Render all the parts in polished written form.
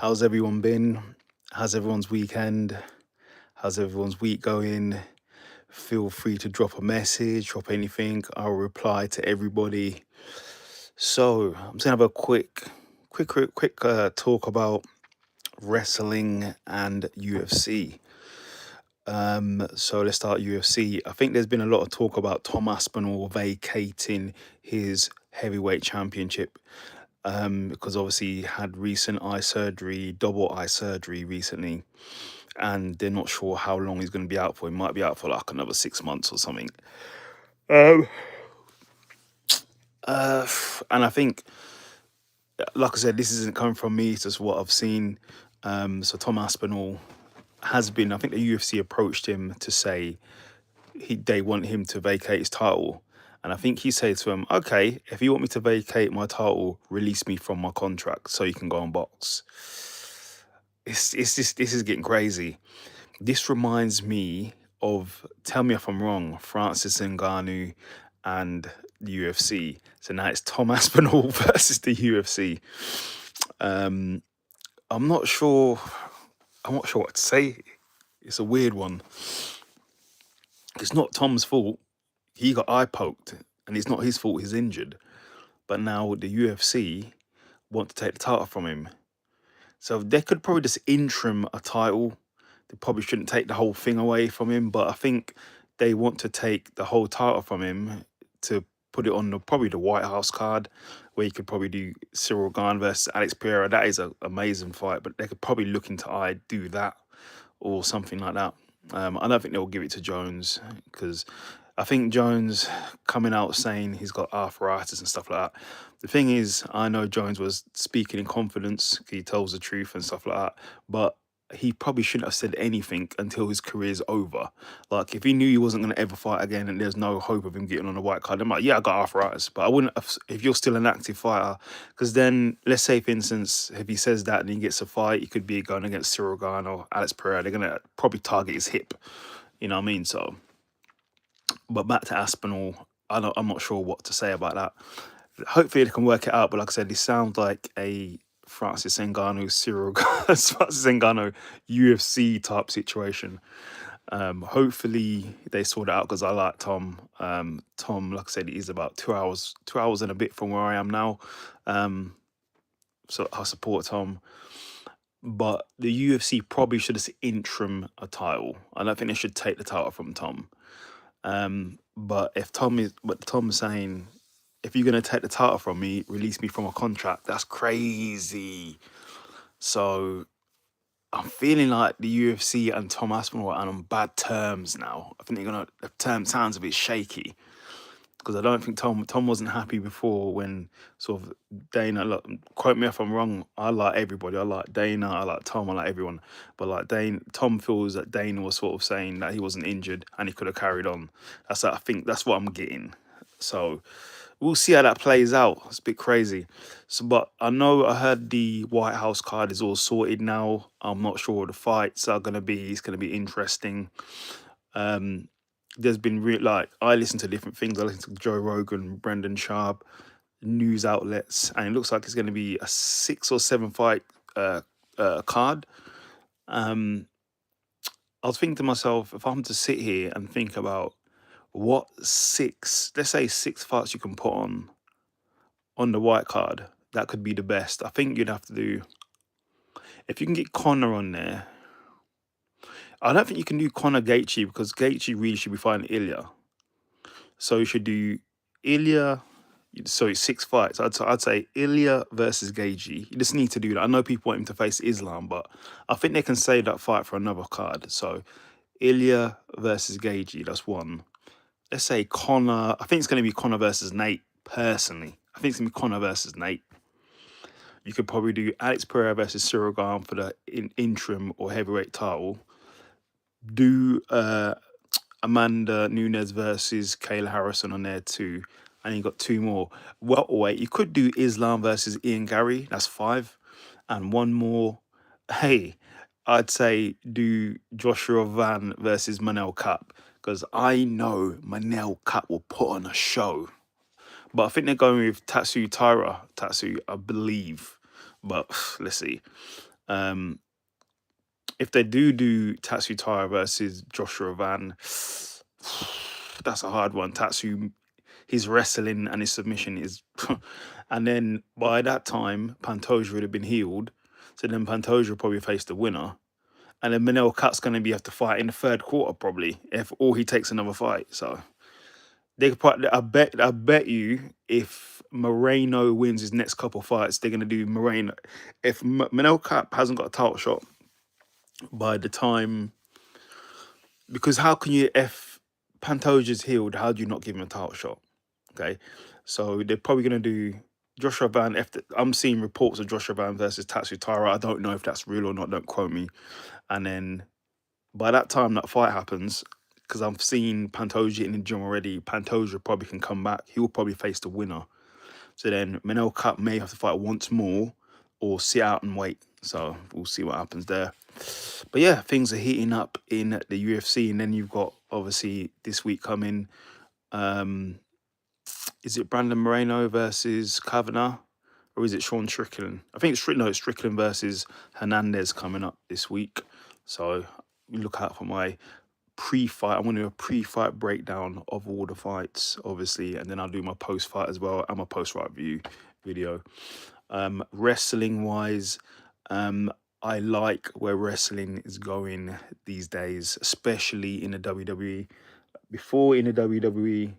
How's everyone been? How's everyone's weekend? How's everyone's week going? Feel free to drop a message, drop anything. I'll reply to everybody. So I'm just gonna have a quick talk about wrestling and UFC. So let's start UFC. I think there's been a lot of talk about Tom Aspinall vacating his heavyweight championship. Because obviously he had recent eye surgery, double eye surgery recently, and they're not sure how long he's going to be out for. He might be out for like another 6 months or something. Um, and I think, like I said, this isn't coming from me. It's just what I've seen. So Tom Aspinall has been. I think the UFC approached him to say they want him to vacate his title. And I think he said to him, okay, if you want me to vacate my title, release me from my contract so you can go and box. This is getting crazy. This reminds me of, tell me if I'm wrong, Francis Ngannou and the UFC. So now it's Tom Aspinall versus the UFC. Um, I'm not sure. I'm not sure what to say. It's a weird one. It's not Tom's fault. He got eye poked, and it's not his fault he's injured. But now the UFC want to take the title from him. So they could probably just interim a title. They probably shouldn't take the whole thing away from him, but I think they want to take the whole title from him to put it on probably the White House card, where you could probably do Cyril Gane versus Alex Pereira. That is an amazing fight, but they could probably look into do that or something like that. I don't think they'll give it to Jones, because I think Jones coming out saying he's got arthritis and stuff like that. The thing is, I know Jones was speaking in confidence. He tells the truth and stuff like that. But he probably shouldn't have said anything until his career's over. Like, if he knew he wasn't going to ever fight again and there's no hope of him getting on a white card, I'm like, yeah, I got arthritis. But I wouldn't have, if you're still an active fighter, because then, let's say, for instance, if he says that and he gets a fight, he could be going against Cyril Gane or Alex Pereira. They're going to probably target his hip. You know what I mean? So, but back to Aspinall, I'm not sure what to say about that. Hopefully they can work it out. But like I said, this sounds like a Francis Ngannou, Francis Ngannou UFC type situation. Hopefully they sort it out, because I like Tom. Tom, like I said, he's about 2 hours and a bit from where I am now. So I support Tom. But the UFC probably should just interim a title. I don't think they should take the title from Tom. But Tom's saying, if you're gonna take the title from me, release me from a contract, that's crazy. So I'm feeling like the UFC and Tom Aspinall are on bad terms now. I think the term sounds a bit shaky, because I don't think Tom wasn't happy before when sort of Dana, look, quote me if I'm wrong, I like everybody. I like Dana, I like Tom, I like everyone. But like Tom feels that Dana was sort of saying that he wasn't injured and he could have carried on. I think that's what I'm getting. So we'll see how that plays out. It's a bit crazy. So, but I heard the White House card is all sorted now. I'm not sure what the fights are gonna be. It's gonna be interesting. There's been I listen to different things. I listen to Joe Rogan, Brendan Sharp, news outlets, and it looks like it's going to be a 6 or 7 fight card. I was thinking to myself, if I'm to sit here and think about what let's say 6 fights you can put on the white card, that could be the best. I think you'd have to do, if you can get Conor on there. I don't think you can do Conor Gaethje, because Gaethje really should be fighting Ilya. So you should do Ilya. So 6 fights. I'd say Ilya versus Gaethje. You just need to do that. I know people want him to face Islam, but I think they can save that fight for another card. So Ilya versus Gaethje, that's one. Let's say Conor. I think it's going to be Conor versus Nate. Personally, I think it's going to be Conor versus Nate. You could probably do Alex Pereira versus Cyril Gane for the interim or heavyweight title. Do Amanda Nunes versus Kayla Harrison on there too. And you got 2 more. Welterweight, you could do Islam versus Ian Gary. That's 5. And 1 more. Hey, I'd say do Joshua Van versus Manel Kape, because I know Manel Kape will put on a show. But I think they're going with Tatsu, I believe. But let's see. Um, if they do Tatsu Taira versus Joshua Van, that's a hard one. Tatsu, his wrestling and his submission is, and then by that time Pantoja would have been healed, so then Pantoja will probably face the winner, and then Manel Kat's going to have to fight in the third quarter probably, if or he takes another fight. So they could probably, I bet you if Moreno wins his next couple fights, they're going to do Moreno. If Manel Kat hasn't got a title shot by the time, because how can you, if Pantoja's healed, how do you not give him a title shot? Okay, so they're probably going to do Joshua Van. I'm seeing reports of Joshua Van versus Tatsu Taira. I don't know if that's real or not. Don't quote me. And then by that time that fight happens, because I've seen Pantoja in the gym already, Pantoja probably can come back. He will probably face the winner. So then Manel Kat may have to fight once more or sit out and wait. So we'll see what happens there. But yeah, things are heating up in the UFC, and then you've got obviously this week coming. Is it Brandon Moreno versus Kavanagh, or is it Sean Strickland? I think it's Strickland versus Hernandez coming up this week. So you look out for my pre-fight. I'm going to do a pre-fight breakdown of all the fights, obviously, and then I'll do my post-fight as well and my post-fight review video. Wrestling-wise, I like where wrestling is going these days, especially in the WWE. Before in the WWE,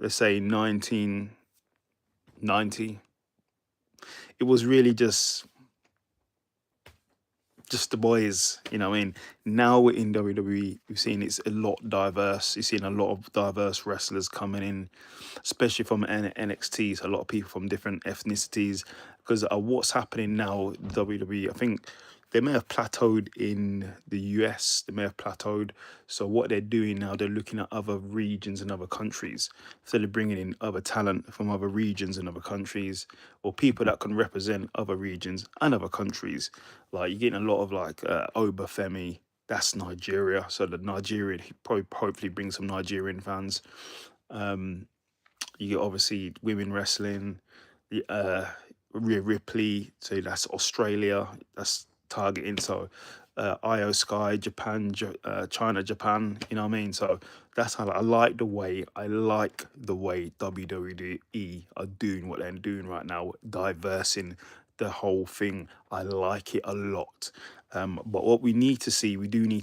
let's say 1990, it was really just the boys, you know what I mean? Now we're in WWE, we've seen it's a lot diverse. You're seeing a lot of diverse wrestlers coming in, especially from NXT. So a lot of people from different ethnicities. Because what's happening now, WWE, I think they may have plateaued in the US, they may have plateaued. So what they're doing now, they're looking at other regions and other countries. So they're bringing in other talent from other regions and other countries, or people that can represent other regions and other countries. Like you're getting a lot of like Obafemi, that's Nigeria. So the Nigerian, he probably hopefully bring some Nigerian fans. You get obviously women wrestling, the Rhea Ripley, so that's Australia, that's targeting. So Io Sky, Japan, China, Japan, you know what I mean? So that's how I like the way WWE are doing what they're doing right now, diversing the whole thing. I like it a lot. But what we do need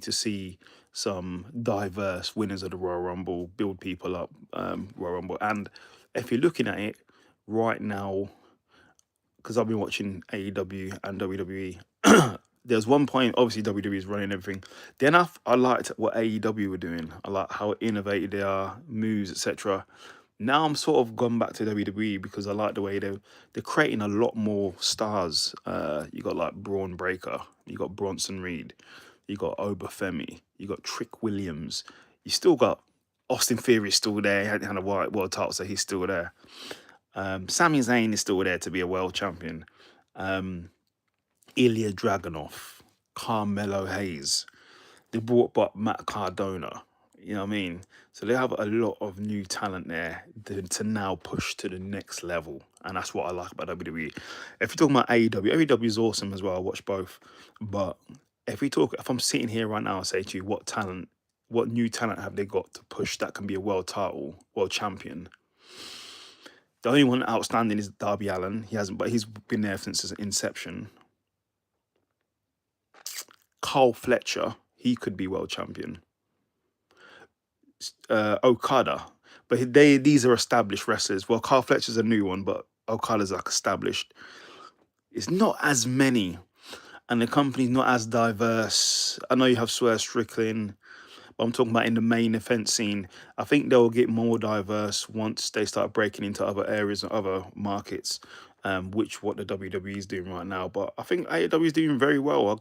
to see some diverse winners of the Royal Rumble, build people up, Royal Rumble. And if you're looking at it right now, because I've been watching AEW and WWE, there's one point, obviously WWE is running everything. Then I liked what AEW were doing. I like how innovative they are, moves, etc. Now I'm sort of gone back to WWE because I like the way they're creating a lot more stars. You got like Braun Breaker, you got Bronson Reed, you got Obafemi, you got Trick Williams, you still got Austin Theory is still there. He hadn't had a world title, so he's still there. Sami Zayn is still there to be a world champion. Ilya Dragunov, Carmelo Hayes. They brought back Matt Cardona. You know what I mean? So they have a lot of new talent there to now push to the next level. And that's what I like about WWE. If you're talking about AEW is awesome as well. I watch both. But if I'm sitting here right now, I say to you, what new talent have they got to push that can be a world title, world champion? The only one outstanding is Darby Allin. But he's been there since his inception. Carl Fletcher, he could be world champion. Okada, but these are established wrestlers. Well, Carl Fletcher's a new one, but Okada's like established. It's not as many, and the company's not as diverse. I know you have Swerve Strickland, but I'm talking about in the main event scene. I think they'll get more diverse once they start breaking into other areas and other markets, which what the WWE is doing right now. But I think AEW is doing very well.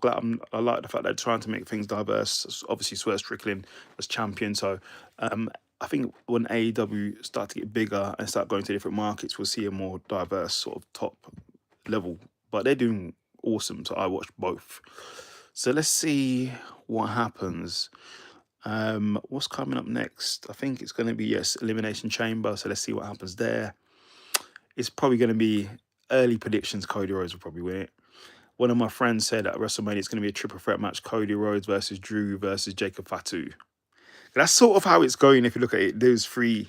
I like the fact they're trying to make things diverse. Obviously, Swerve Strickland as champion. So I think when AEW start to get bigger and start going to different markets, we'll see a more diverse sort of top level. But they're doing awesome. So I watched both. So let's see what happens. What's coming up next? I think it's going to be Elimination Chamber. So let's see what happens there. It's probably going to be early predictions. Cody Rhodes will probably win it. one of my friends said at WrestleMania it's going to be a triple threat match: Cody Rhodes versus Drew versus Jacob Fatu. That's sort of how it's going if you look at it. Those three,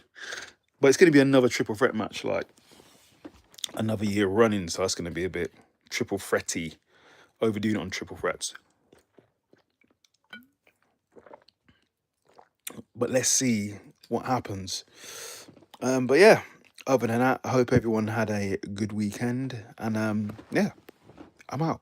but it's going to be another triple threat match, like another year running. So that's going to be a bit triple threaty, overdoing it on triple threats. But let's see what happens. But yeah, other than that, I hope everyone had a good weekend. And yeah, I'm out.